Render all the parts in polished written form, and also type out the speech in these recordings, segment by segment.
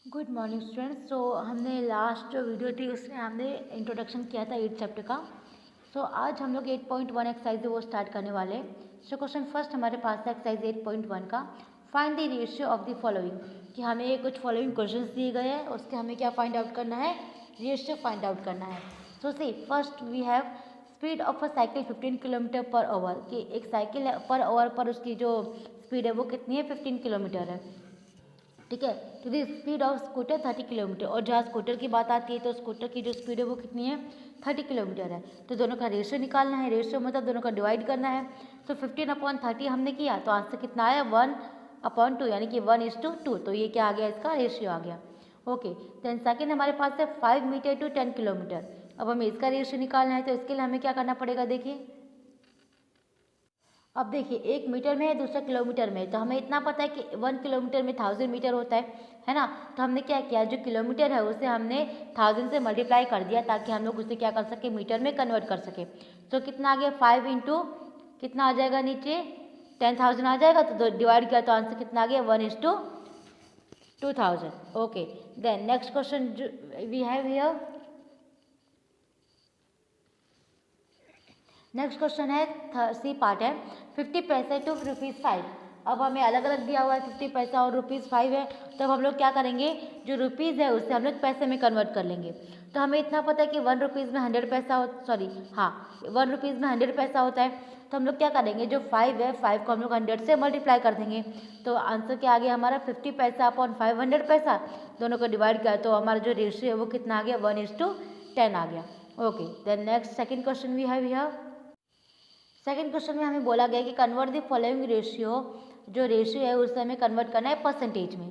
Good morning students. सो हमने last जो video थी उसमें हमने इंट्रोडक्शन किया था 8 चैप्टर का। सो आज हम लोग 8.1 एक्सरसाइज है वो स्टार्ट करने वाले हैं। सो क्वेश्चन फर्स्ट हमारे पास है एक्सरसाइज 8.1 का, find the ratio of the following. कि हमें ये कुछ फॉलोइंग क्वेश्चंस दिए गए हैं, उसके हमें क्या फाइंड आउट करना है, रेशियो फाइंड आउट करना है। So see first we have speed of a cycle 15 kilometre per hour. कि एक साइकिल है पर आवर पर उसकी जो स्पीड है वो कितनी है, 15 किलोमीटर है। ठीक है, तो the speed of scooter 30 kilometre. और जहाँ स्कूटर की बात आती है तो स्कूटर की जो स्पीड है वो कितनी है, 30 किलोमीटर है। तो दोनों का रेशियो निकालना है, रेशियो मतलब दोनों का डिवाइड करना है। तो 15/30 हमने किया तो आंसर कितना आया, 1/2 यानी कि 1:2। तो ये क्या आ गया, इसका रेशियो आ गया। ओके, देन सेकेंड हमारे पास है 5 मीटर टू 10 किलोमीटर। अब हमें इसका रेशियो निकालना है तो इसके लिए हमें क्या करना पड़ेगा, देखिए अब देखिए 1 मीटर में है, दूसरा किलोमीटर में है। तो हमें इतना पता है कि 1 किलोमीटर में 1000 मीटर होता है ना। तो हमने क्या किया, जो किलोमीटर है उसे हमने 1000 से मल्टीप्लाई कर दिया ताकि हम लोग उसे क्या कर सके, मीटर में कन्वर्ट कर सके। तो कितना आ गया, 5 इंटू कितना आ जाएगा, नीचे 10,000 आ जाएगा। तो डिवाइड किया तो आंसर कितना आ गया, 1:2000। Okay, then next question we have here. Next question है सी पार्ट है, 50 पैसे टू ₹5। अब हमें अलग अलग दिया हुआ है, 50 पैसा और ₹5 है। तब हम लोग क्या करेंगे, जो रुपीज़ है उससे हम लोग पैसे में कन्वर्ट कर लेंगे। तो हमें इतना पता है कि 1 रुपीज़ में 100 पैसा 1 रुपीज़ में 100 पैसा होता है। तो हम लोग क्या करेंगे, जो 5 है 5 को हम लोग 100 से मल्टीप्लाई कर देंगे। तो आंसर क्या आ गया हमारा, 50 पैसा अपॉन 500 पैसा। दोनों को डिवाइड किया तो हमारा जो रेशियो है वो कितना आ गया, 1:10 आ गया। Okay, then next second question we have here. Second question में हमें बोला गया कि कन्वर्ट द फॉलोइंग रेशियो। जो रेशियो है उसे हमें कन्वर्ट करना है परसेंटेज में।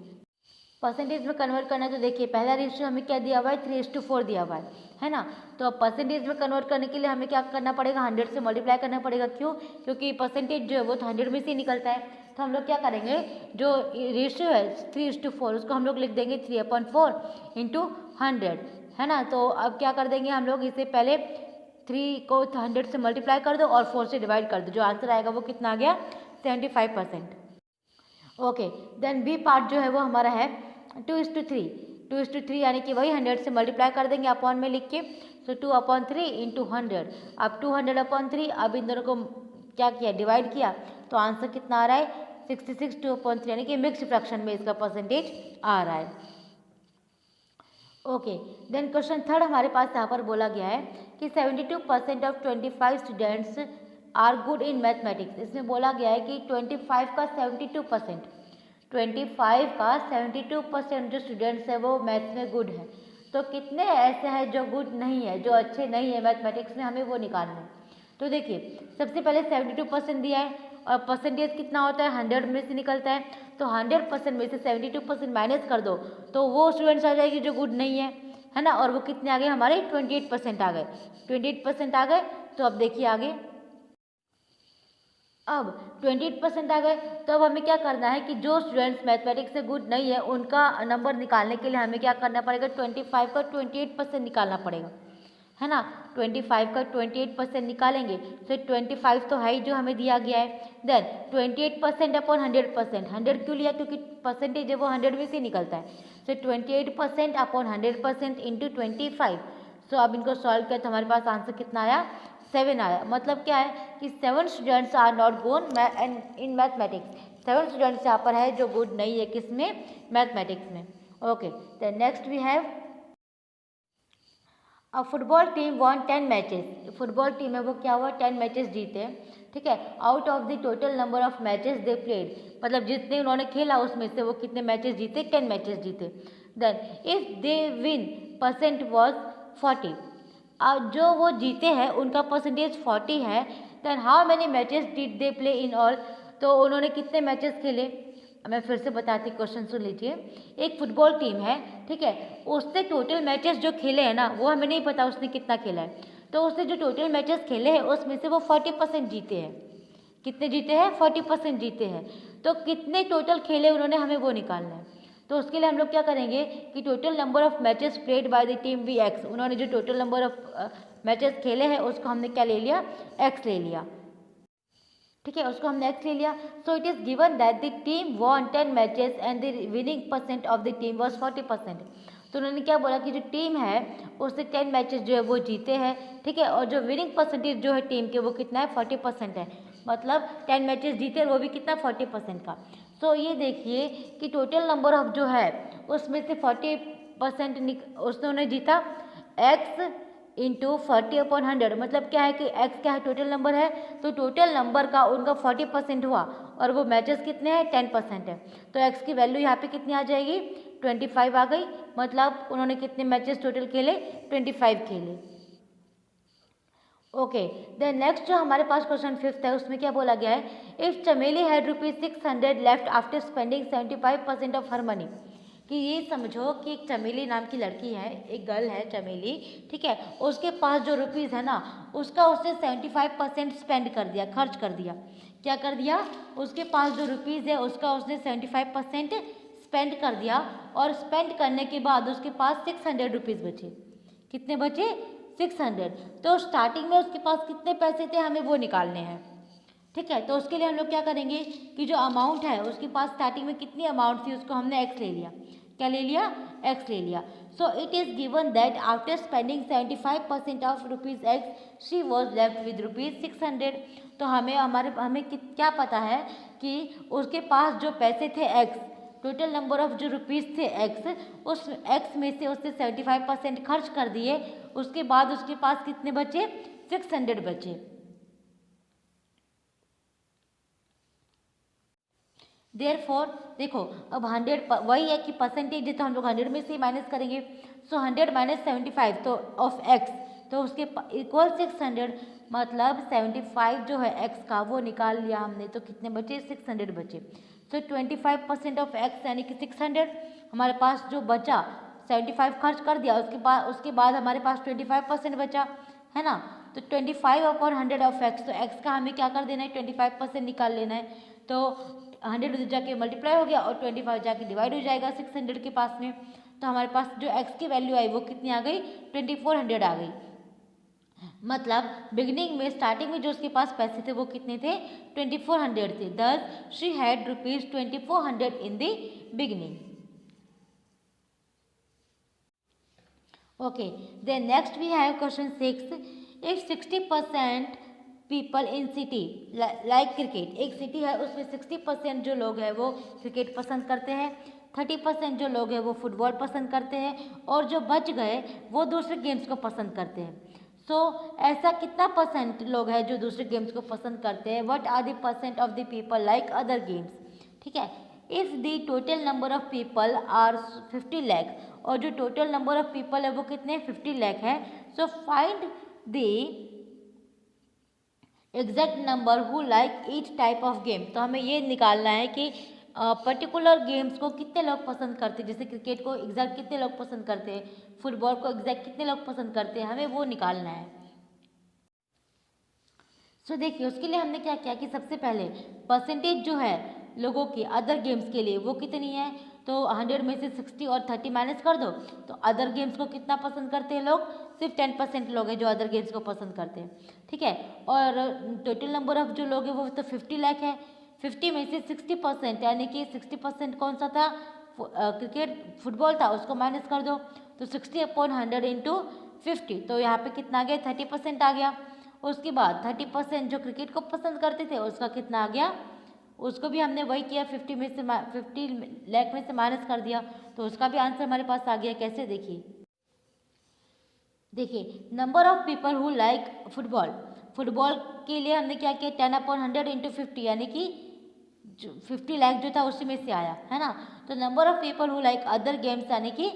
परसेंटेज में कन्वर्ट करना है तो देखिए पहला रेशियो हमें क्या दिया हुआ है, 3:4 दिया हुआ है ना। तो अब परसेंटेज में कन्वर्ट करने के लिए हमें क्या करना पड़ेगा, 100 से मल्टीप्लाई करना पड़ेगा। क्यों, क्योंकि परसेंटेज जो है वो तो 100 में से ही निकलता है। तो हम लोग क्या करेंगे, जो रेशियो है 3:4 उसको हम लोग लिख देंगे 3/4 इंटू 100, है ना। तो अब क्या कर देंगे हम लोग, इसे पहले 3 को 100 से मल्टीप्लाई कर दो और 4 से डिवाइड कर दो। जो आंसर आएगा वो कितना आ गया, 75%। ओके, देन बी पार्ट जो है वो हमारा है 2:3। 2:3 यानी कि वही 100 से मल्टीप्लाई कर देंगे अपॉन में लिख के। सो 2/3 इंटू 100। अब 200/3, अब इन दोनों को क्या किया, डिवाइड किया। तो आंसर कितना आ रहा है, 66 2/3 यानी कि मिक्स फ्रैक्शन में इसका परसेंटेज आ रहा है। ओके, देन क्वेश्चन थर्ड हमारे पास यहाँ पर बोला गया है कि 72% of 25 students are good in mathematics. इसमें बोला गया है कि 25 का 72%, 25 का 72% जो स्टूडेंट्स है वो मैथ्स में गुड है। तो कितने ऐसे हैं जो गुड नहीं है, जो अच्छे नहीं है मैथमेटिक्स में, हमें वो निकालना है। तो देखिए सबसे पहले 72% दिया है और परसेंटेज कितना होता है, 100 में से निकलता है। तो 100% में से 72% माइनस कर दो तो वो स्टूडेंट्स आ जाएगी जो गुड नहीं है ना। और वो कितने आ गए हमारे, 28% आ गए, 28% आ गए। तो अब देखिए आगे, अब 28% आ गए। तो अब हमें क्या करना है कि जो स्टूडेंट्स मैथमेटिक्स से गुड नहीं है उनका नंबर निकालने के लिए हमें क्या करना पड़ेगा, 25 का 28% निकालना पड़ेगा, है ना। 25 का 28% निकालेंगे तो 25 तो है ही जो हमें दिया गया है। देन 28% अपॉन 100%, 100 क्यों लिया, क्योंकि परसेंटेज है वो 100 में से निकलता है। तो 28% अपॉन 100% इंटू 25। सो अब इनको सॉल्व किया तो हमारे पास आंसर कितना आया, 7 आया। मतलब क्या है कि 7 students are not good in mathematics. 7 students यहाँ पर है जो गुड नहीं है, किसमें, मैथमेटिक्स में। ओके, तो नेक्स्ट वी हैव अब football team von 10 matches. Football team है वो क्या हुआ, 10 मैचेस जीते, ठीक है। Out of the total number of matches they played, मतलब जितने उन्होंने खेला उसमें से वो कितने मैचेस जीते, 10 मैचेस जीते। Then if they win percent was 40। अब जो वो जीते हैं उनका परसेंटेज 40 है। Then how many matches did they play in all. तो उन्होंने कितने मैचेस खेले, मैं फिर से बताती, क्वेश्चन सुन लीजिए। एक फुटबॉल टीम है, ठीक है, उससे टोटल मैचेस जो खेले हैं ना वो हमें नहीं पता उसने कितना खेला है। तो उसने जो टोटल मैचेस खेले हैं उसमें से वो 40% जीते हैं। कितने जीते हैं, 40% जीते हैं। तो कितने टोटल खेले उन्होंने, हमें वो निकालना है। तो उसके लिए हम लोग क्या करेंगे कि total number of matches played by the team we X, उन्होंने जो टोटल नंबर ऑफ मैचेस खेले हैं उसको हमने क्या ले लिया, एक्स ले लिया। ठीक है, उसको हमने एक्स ले लिया। So it is given that the team von 10 matches and the winning percent of the team was 40%। तो उन्होंने क्या बोला कि जो टीम है उससे 10 मैचेस जो है वो जीते हैं, ठीक है, और जो विनिंग परसेंटेज जो है टीम के वो कितना है 40% है, मतलब 10 मैचेस जीते वो भी कितना 40% का। सो ये देखिए कि टोटल नंबर ऑफ जो है उसमें से 40% उसने जीता, एक्स इंटू 40/100, मतलब क्या है कि एक्स क्या है टोटल नंबर है, तो टोटल नंबर का उनका 40% हुआ और वो मैचेस कितने हैं 10% है, तो एक्स की वैल्यू यहाँ पे कितनी आ जाएगी 25 आ गई, मतलब उन्होंने कितने मैचेस टोटल खेले 25 खेले। ओके, देन नेक्स्ट जो हमारे पास क्वेश्चन 5th है उसमें क्या बोला गया है, इफ़ चमेली had ₹600 left after spending 75% of her money, कि ये समझो कि एक चमेली नाम की लड़की है, एक गर्ल है चमेली, ठीक है, उसके पास जो रुपीज़ है ना उसका उसने 75% स्पेंड कर दिया, खर्च कर दिया। क्या कर दिया, उसके पास जो रुपीज़ है उसका उसने 75% स्पेंड कर दिया, और स्पेंड करने के बाद उसके पास 600 रुपीज़ बचे। कितने बचे 600। तो स्टार्टिंग में उसके पास कितने पैसे थे हमें वो निकालने हैं, ठीक है, तो उसके लिए हम लोग क्या करेंगे कि जो अमाउंट है उसके पास स्टार्टिंग में कितनी अमाउंट थी उसको हमने एक्स ले लिया। क्या ले लिया, एक्स ले लिया। So it is given that after spending 75% of rupees x she was left with ₹600। तो हमें क्या पता है कि उसके पास जो पैसे थे एक्स, टोटल नंबर ऑफ जो रुपीज़ थे एक्स, उस एक्स में से उसने 75% खर्च कर दिए, उसके बाद उसके पास कितने बचे 600 बचे। देयरफॉर देखो अब 100 वही है कि परसेंटेज है तो हम लोग 100 में से माइनस करेंगे। सो 100 - 75 तो ऑफ एक्स, तो उसके इक्वल 600, मतलब 75 जो है एक्स का वो निकाल लिया हमने, तो कितने बचे 600 बचे। सो 25% ऑफ एक्स यानी कि 600, हमारे पास जो बचा 75 खर्च कर दिया, उसके बाद हमारे पास 25% बचा है ना, तो 25/100 ऑफ एक्स, तो एक्स का हमें क्या कर देना है 25% निकाल लेना है। तो 100 जाके मल्टीप्लाई हो गया और 25 जाके डिवाइड हो जाएगा 600 के पास में, तो हमारे पास जो एक्स की वैल्यू आई वो कितनी आ गई 2400 आ गई। मतलब बिगिनिंग में स्टार्टिंग में जो उसके पास पैसे थे वो कितने थे 2400 थे, दस she had ₹2400 in the beginning. Okay, then next we have question 6, if 60% people in city like cricket, एक सिटी है उसमें 60% जो लोग हैं वो क्रिकेट पसंद करते हैं, 30% जो लोग हैं वो फुटबॉल पसंद करते हैं, और जो बच गए वो दूसरे गेम्स को पसंद करते हैं। सो ऐसा कितना परसेंट लोग हैं जो दूसरे गेम्स को पसंद करते हैं, what are the percent of the people like other games, ठीक है। If the total number of people are 50 lakh, और जो टोटल नंबर ऑफ पीपल है वो कितने 50 लाख है, so find the exact number who like each type of game. तो हमें ये निकालना है कि पर्टिकुलर गेम्स को कितने लोग पसंद करते हैं, जैसे क्रिकेट को एग्जैक्ट कितने लोग पसंद करते हैं, फुटबॉल को एग्जैक्ट कितने लोग पसंद करते हैं, हमें वो निकालना है। सो देखिए उसके लिए हमने क्या किया कि सबसे पहले परसेंटेज जो है लोगों की अदर गेम्स के लिए वो कितनी है, तो 100 में से 60 और 30 माइनस कर दो, तो अदर गेम्स को कितना पसंद करते हैं लोग, सिर्फ 10% लोग हैं जो अदर गेम्स को पसंद करते हैं, ठीक है। और टोटल नंबर ऑफ जो लोग हैं वो तो 50 लाख है, 50 में से 60% यानी कि 60% कौन सा था क्रिकेट फुटबॉल था, उसको माइनस कर दो, तो 60/100 इंटू 50, तो यहाँ पे कितना आ गया 30% आ गया। उसके बाद 30% जो क्रिकेट को पसंद करते थे उसका कितना आ गया, उसको भी हमने वही किया 50 लाख में से माइनस कर दिया, तो उसका भी आंसर हमारे पास आ गया। कैसे देखिए number of people who like football, football के लिए हमने क्या किया 10/100 इंटू 50 यानी कि 50 लाख जो था उसी में से आया है ना। तो number of people who like other games यानी कि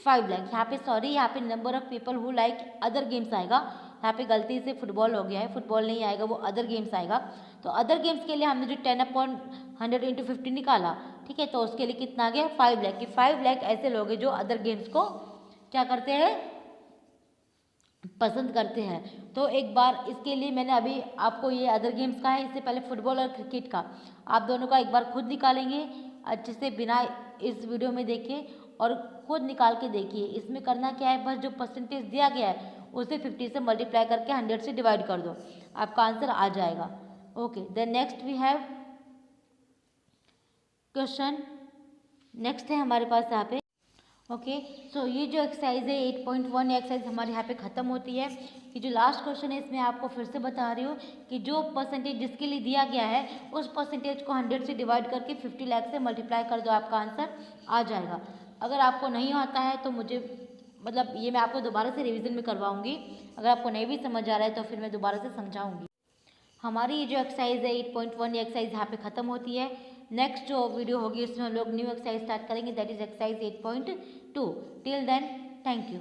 5 लाख, यहाँ पे सॉरी यहाँ पे number of people who like other games आएगा, यहाँ पे गलती से फुटबॉल हो गया है, फुटबॉल नहीं आएगा वो अदर गेम्स आएगा। तो अदर गेम्स के लिए हमने जो 10/100 इंटू 50 निकाला, ठीक है, तो उसके लिए कितना आ गया 5 लाख, कि 5 लाख ऐसे लोग हैं जो अदर गेम्स को क्या करते हैं पसंद करते हैं। तो एक बार इसके लिए मैंने अभी आपको ये अदर गेम्स का है, इससे पहले फुटबॉल और क्रिकेट का आप दोनों का एक बार खुद निकालेंगे अच्छे से बिना इस वीडियो में देखे, और खुद निकाल के देखिए। इसमें करना क्या है, बस जो परसेंटेज दिया गया है उसे 50 से मल्टीप्लाई करके 100 से डिवाइड कर दो, आपका आंसर आ जाएगा। Okay, then next we have question. Next है हमारे पास यहाँ पे ओके। सो ये जो एक्सरसाइज है 8.1 एक्सरसाइज हमारे यहाँ पे ख़त्म होती है। ये जो लास्ट क्वेश्चन है इसमें आपको फिर से बता रही हूँ कि जो परसेंटेज जिसके लिए दिया गया है उस परसेंटेज को 100 से डिवाइड करके 50 लाख से मल्टीप्लाई कर दो, आपका आंसर आ जाएगा। अगर आपको नहीं आता है तो मुझे मतलब ये मैं आपको दोबारा से रिवीजन में करवाऊँगी। अगर आपको नहीं भी समझ आ रहा है तो फिर मैं दोबारा से समझाऊँगी। हमारी ये जो एक्सरसाइज है 8.1 ये एक्सरसाइज यहाँ पे ख़त्म होती है। नेक्स्ट जो वीडियो होगी उसमें हम लोग न्यू एक्सरसाइज स्टार्ट करेंगे, that is exercise 8.2। Till then, thank you.